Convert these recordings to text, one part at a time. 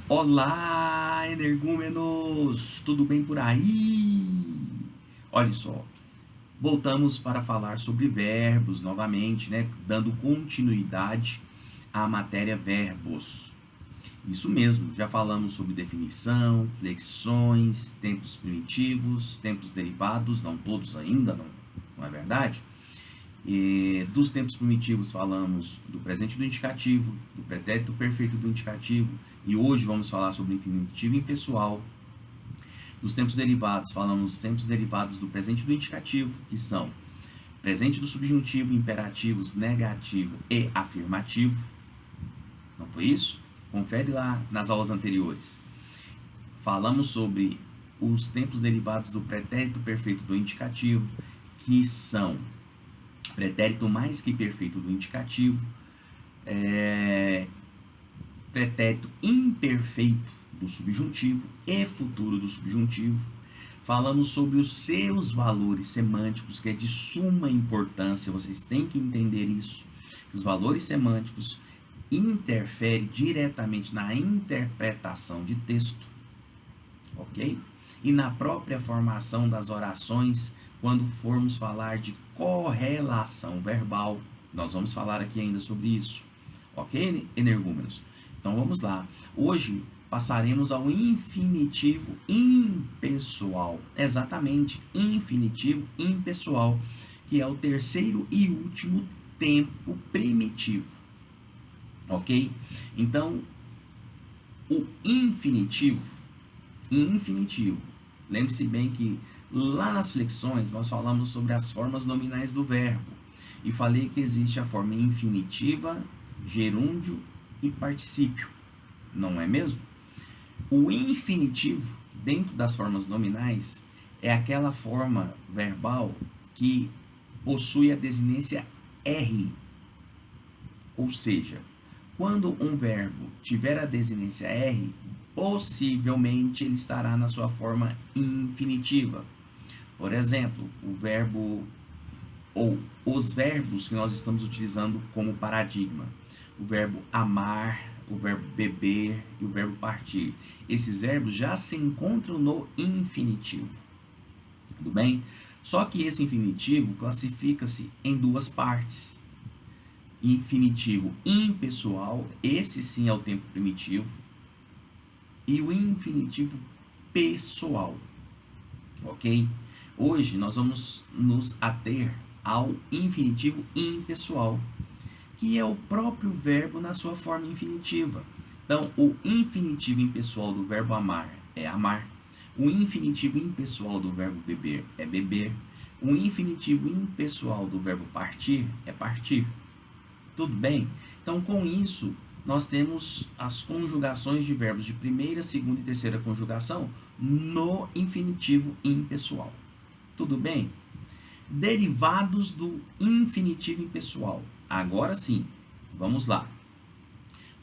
Olá, energúmenos! Tudo bem por aí? Olha só, voltamos para falar sobre verbos novamente, né? Dando continuidade à matéria verbos. Isso mesmo, já falamos sobre definição, flexões, tempos primitivos, tempos derivados, não todos ainda, não é verdade? Dos tempos primitivos falamos do presente do indicativo, do pretérito perfeito do indicativo, e hoje vamos falar sobre infinitivo impessoal. Dos tempos derivados falamos dos tempos derivados do presente do indicativo, que são presente do subjuntivo, imperativos, negativo e afirmativo. Não foi isso? Confere lá nas aulas anteriores. Falamos sobre os tempos derivados do pretérito perfeito do indicativo, que são pretérito mais que perfeito do indicativo, pretérito imperfeito do subjuntivo e futuro do subjuntivo. Falamos sobre os seus valores semânticos, que é de suma importância, vocês têm que entender isso. Os valores semânticos interferem diretamente na interpretação de texto, ok? E na própria formação das orações, quando formos falar de correlação verbal. Nós vamos falar aqui ainda sobre isso, ok, energúmenos? Então vamos lá. Hoje passaremos ao infinitivo impessoal. Exatamente, infinitivo impessoal, que é o terceiro e último tempo primitivo, ok? Então, o infinitivo, lembre-se bem que lá nas flexões nós falamos sobre as formas nominais do verbo e falei que existe a forma infinitiva, gerúndio e particípio, não é mesmo? O infinitivo, dentro das formas nominais, é aquela forma verbal que possui a desinência R. Ou seja, quando um verbo tiver a desinência R, possivelmente ele estará na sua forma infinitiva. Por exemplo, o verbo ou os verbos que nós estamos utilizando como paradigma. O verbo amar, o verbo beber e o verbo partir. Esses verbos já se encontram no infinitivo. Tudo bem? Só que esse infinitivo classifica-se em duas partes. Infinitivo impessoal, esse sim é o tempo primitivo, e o infinitivo pessoal, ok? Hoje nós vamos nos ater ao infinitivo impessoal, que é o próprio verbo na sua forma infinitiva. Então, o infinitivo impessoal do verbo amar é amar, o infinitivo impessoal do verbo beber é beber, o infinitivo impessoal do verbo partir é partir. Tudo bem? Então, com isso, nós temos as conjugações de verbos de primeira, segunda e terceira conjugação no infinitivo impessoal. Tudo bem? Derivados do infinitivo impessoal. Agora sim, vamos lá.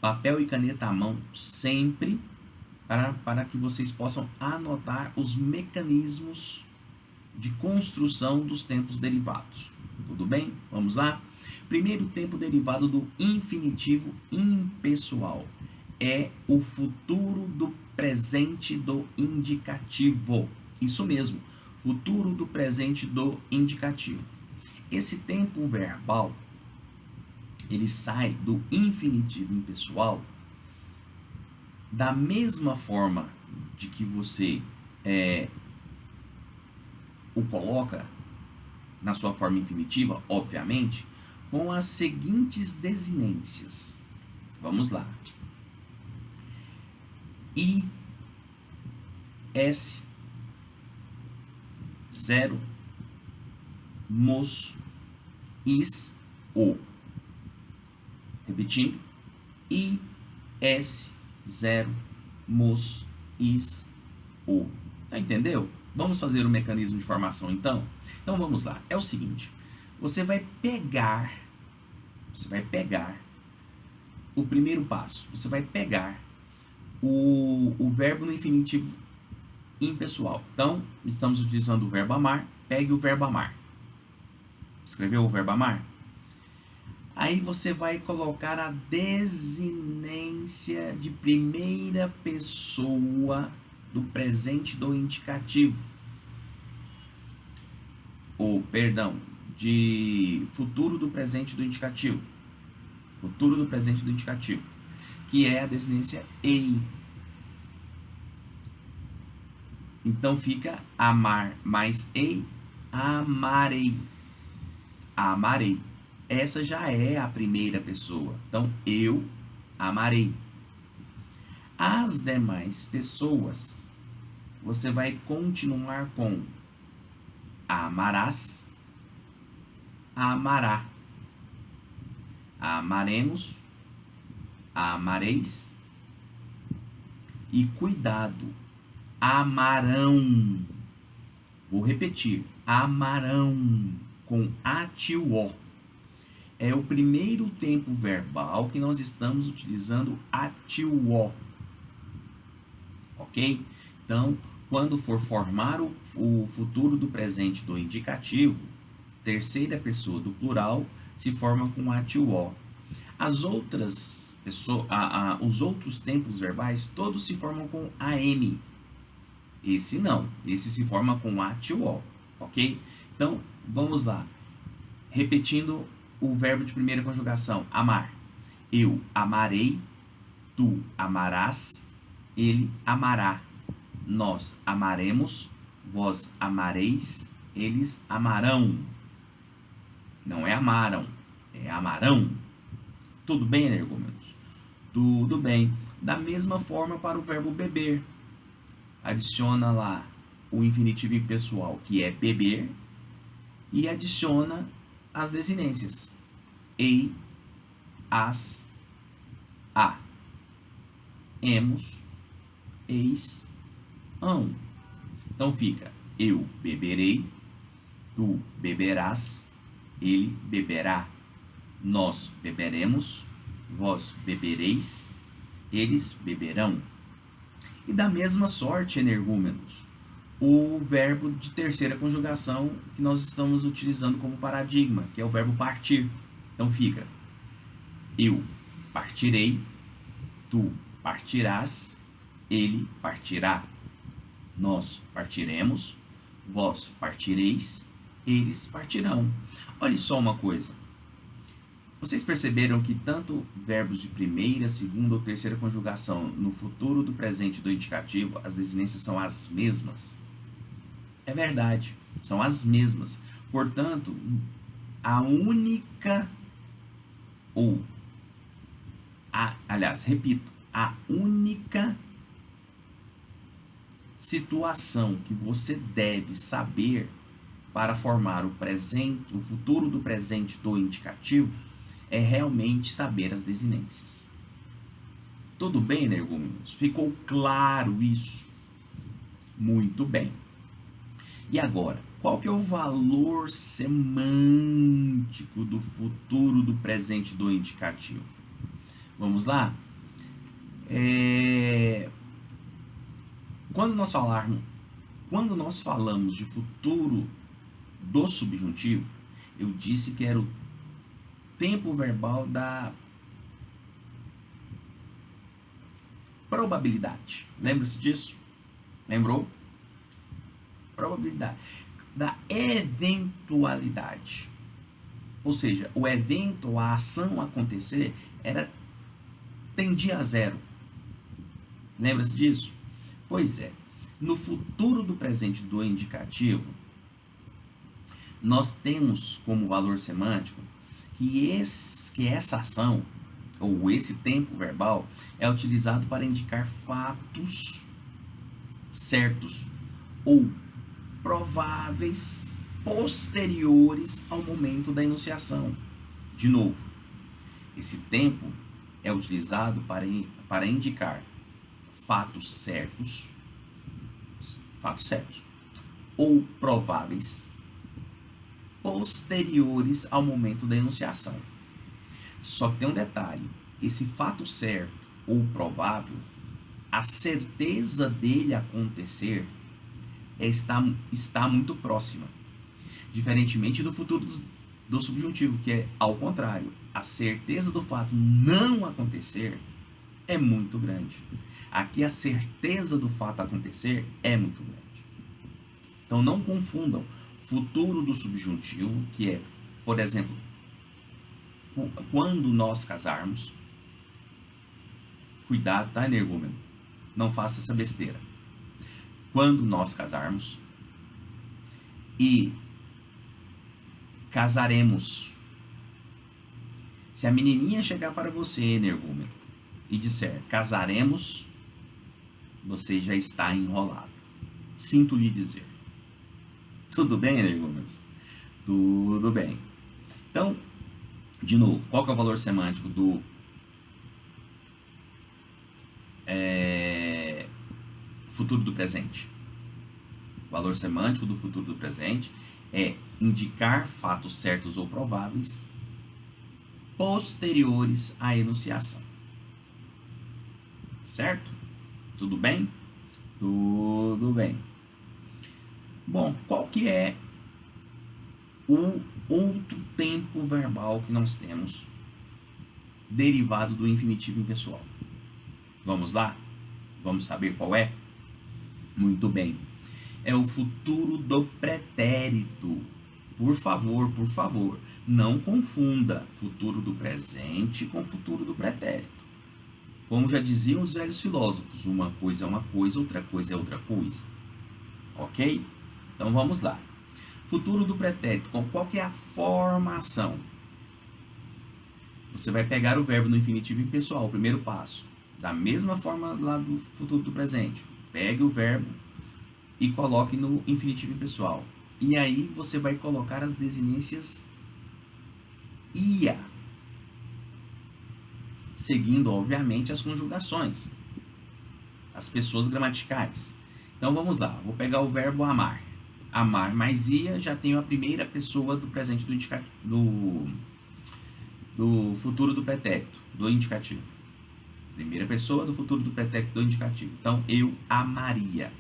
Papel e caneta à mão sempre para que vocês possam anotar os mecanismos de construção dos tempos derivados. Tudo bem? Vamos lá? Primeiro tempo derivado do infinitivo impessoal é o futuro do presente do indicativo. Isso mesmo, futuro do presente do indicativo. Esse tempo verbal, ele sai do infinitivo impessoal da mesma forma de que você o coloca na sua forma infinitiva, obviamente, com as seguintes desinências. Vamos lá. I, S, zero, mos, is, o. Repetindo. I, S, zero, mos, is, o. Entendeu? Vamos fazer o mecanismo de formação então? Então vamos lá. É o seguinte. Você vai pegar o primeiro passo. Você vai pegar o verbo no infinitivo impessoal. Então, estamos utilizando o verbo amar. Pegue o verbo amar. Escreveu o verbo amar? Aí você vai colocar a desinência de primeira pessoa do presente do indicativo. Ou, perdão, de futuro do presente do indicativo. Futuro do presente do indicativo. Que é a desinência ei. Então fica amar mais ei, amarei. Amarei. Essa já é a primeira pessoa. Então, eu amarei. As demais pessoas, você vai continuar com amarás, amará, amaremos, amareis. E cuidado, amarão. Vou repetir, amarão com atió. É o primeiro tempo verbal que nós estamos utilizando atió. Ok? Então, quando for formar o futuro do presente do indicativo, terceira pessoa do plural se forma com atió. As outras pessoas, os outros tempos verbais, todos se formam com am. Esse não, esse se forma com atió, ok? Então, vamos lá. Repetindo o verbo de primeira conjugação, amar. Eu amarei, tu amarás, ele amará. Nós amaremos, vós amareis, eles amarão. Não é amaram, é amarão. Tudo bem, energúmenos? Tudo bem. Da mesma forma para o verbo beber. Adiciona lá o infinitivo impessoal, que é beber, e adiciona as desinências. Ei, as, a. Emos, eis, ão. Então fica, eu beberei, tu beberás, ele beberá, nós beberemos, vós bebereis, eles beberão. E da mesma sorte, energúmenos, o verbo de terceira conjugação que nós estamos utilizando como paradigma, que é o verbo partir. Então fica, eu partirei, tu partirás, ele partirá, nós partiremos, vós partireis, eles partirão. Olha só uma coisa. Vocês perceberam que tanto verbos de primeira, segunda ou terceira conjugação no futuro do presente do indicativo, as desinências são as mesmas? É verdade, são as mesmas. Portanto, a única repito, a única situação que você deve saber para formar o futuro do presente do indicativo é realmente saber as desinências. Tudo bem, energúmenos? Ficou claro isso? Muito bem. E agora, qual que é o valor semântico do futuro do presente do indicativo? Vamos lá? Quando nós falamos de futuro do subjuntivo, eu disse que era o tempo verbal da probabilidade. Lembra-se disso? Lembrou? Probabilidade. Da eventualidade. Ou seja, o evento, a ação acontecer, tendia a zero. Lembra-se disso? Pois é. No futuro do presente do indicativo, nós temos como valor semântico que essa ação, ou esse tempo verbal, é utilizado para indicar fatos certos ou prováveis posteriores ao momento da enunciação. De novo, esse tempo é utilizado para indicar fatos certos ou prováveis posteriores ao momento da enunciação. Só que tem um detalhe, esse fato certo ou provável, a certeza dele acontecer está muito próxima. Diferentemente do futuro do subjuntivo, que é ao contrário. A certeza do fato não acontecer é muito grande. Aqui a certeza do fato acontecer é muito grande. Então não confundam futuro do subjuntivo, que é, por exemplo, quando nós casarmos. Cuidado, tá, energúmeno? Não faça essa besteira. Quando nós casarmos e casaremos. Se a menininha chegar para você, energúmeno, e disser casaremos, você já está enrolado. Sinto lhe dizer. Tudo bem, energúmenos? Tudo bem. Então, de novo, qual que é o valor semântico do futuro do presente? O valor semântico do futuro do presente é indicar fatos certos ou prováveis posteriores à enunciação. Certo? Tudo bem? Tudo bem. Bom, qual que é o outro tempo verbal que nós temos derivado do infinitivo impessoal? Vamos lá? Vamos saber qual é? Muito bem. É o futuro do pretérito. Por favor, não confunda futuro do presente com futuro do pretérito. Como já diziam os velhos filósofos, uma coisa é uma coisa, outra coisa é outra coisa. Ok? Então vamos lá. Futuro do pretérito, qual que é a formação? Você vai pegar o verbo no infinitivo impessoal, o primeiro passo. Da mesma forma lá do futuro do presente. Pegue o verbo e coloque no infinitivo impessoal. E aí você vai colocar as desinências ia, seguindo, obviamente, as conjugações, as pessoas gramaticais. Então vamos lá, vou pegar o verbo amar. Amar mais ia, já tenho a primeira pessoa do presente do futuro do pretérito, do indicativo. Primeira pessoa do futuro do pretérito do indicativo. Então, eu amaria.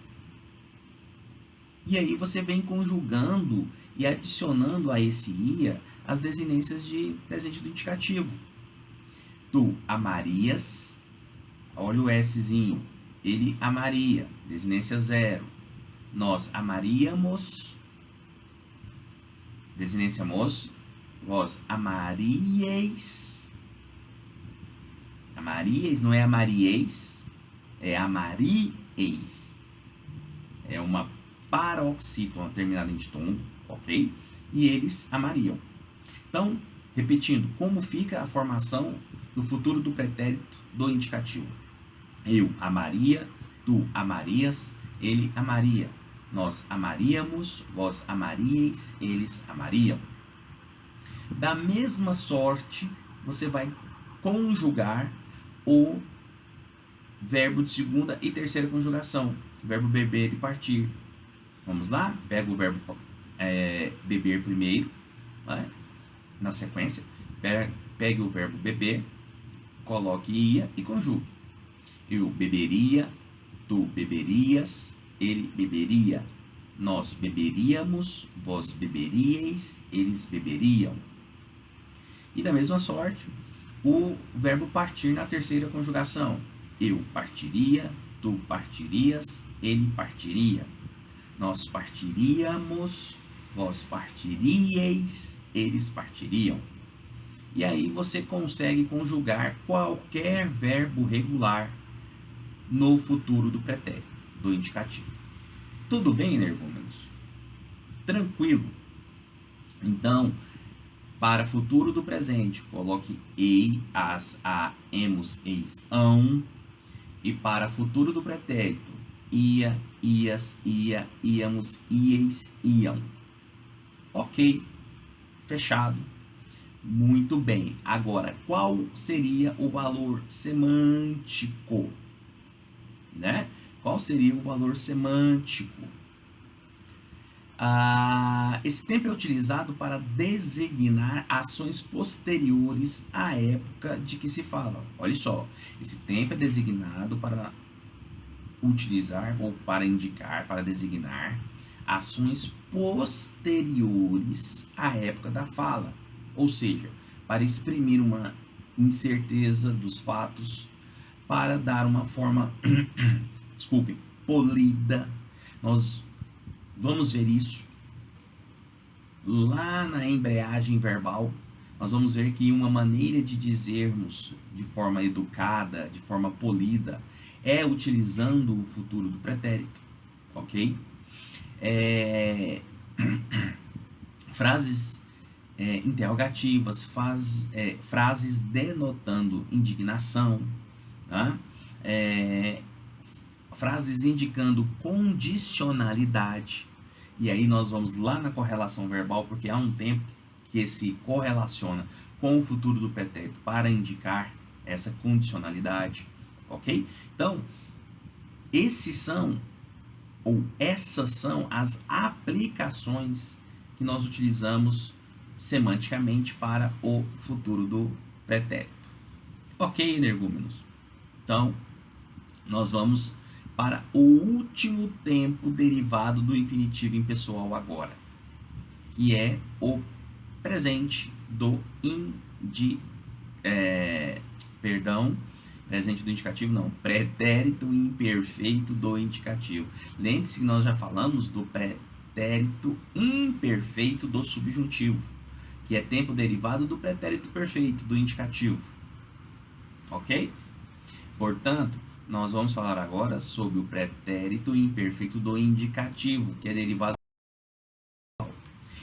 E aí você vem conjugando e adicionando a esse ia as desinências de presente do indicativo. Tu amarias, olha o Szinho, ele amaria, desinência 0. Nós amaríamos, desinência mos, vós amaríeis. Amaríeis não é amarieis, é amarieis. É uma paroxítona terminada em ditongo, ok? E eles amariam. Então, repetindo, como fica a formação do futuro do pretérito do indicativo? Eu amaria, tu amarias, ele amaria. Nós amaríamos, vós amaríeis, eles amariam. Da mesma sorte, você vai conjugar o verbo de segunda e terceira conjugação. Verbo beber e partir. Vamos lá? Pega o verbo beber primeiro, né? Na sequência. Pegue o verbo beber, coloque ia e conjugue. Eu beberia, tu beberias, ele beberia. Nós beberíamos, vós beberíeis, eles beberiam. E da mesma sorte, o verbo partir na terceira conjugação. Eu partiria, tu partirias, ele partiria. Nós partiríamos, vós partiríeis, eles partiriam. E aí você consegue conjugar qualquer verbo regular no futuro do pretérito, do indicativo. Tudo bem, energúmenos? Tranquilo. Então, para futuro do presente, coloque ei, as, a, emos, eis, ão. E para futuro do pretérito, ia, ias, ia, íamos, ieis, iam. Ok, fechado. Muito bem. Agora, qual seria o valor semântico? Né? Qual seria o valor semântico? Esse tempo é utilizado para designar ações posteriores à época de que se fala. Olha só, esse tempo é designado para utilizar ou para indicar, para designar ações posteriores à época da fala. ou seja, para exprimir uma incerteza dos fatos, para dar uma forma, desculpe, polida. Nós vamos ver isso lá na embreagem verbal. Nós vamos ver que uma maneira de dizermos de forma educada, de forma polida, é utilizando o futuro do pretérito, ok? Frases interrogativas, frases denotando indignação, tá? Frases indicando condicionalidade. E aí nós vamos lá na correlação verbal, porque há um tempo que se correlaciona com o futuro do pretérito para indicar essa condicionalidade, ok? Então, essas são as aplicações que nós utilizamos semanticamente para o futuro do pretérito. Ok, energúmenos? Então, nós vamos para o último tempo derivado do infinitivo impessoal agora, que é o presente do presente do indicativo não, pretérito imperfeito do indicativo. Lembre-se que nós já falamos do pretérito imperfeito do subjuntivo, que é tempo derivado do pretérito perfeito do indicativo. Ok? Portanto, nós vamos falar agora sobre o pretérito imperfeito do indicativo, que é derivado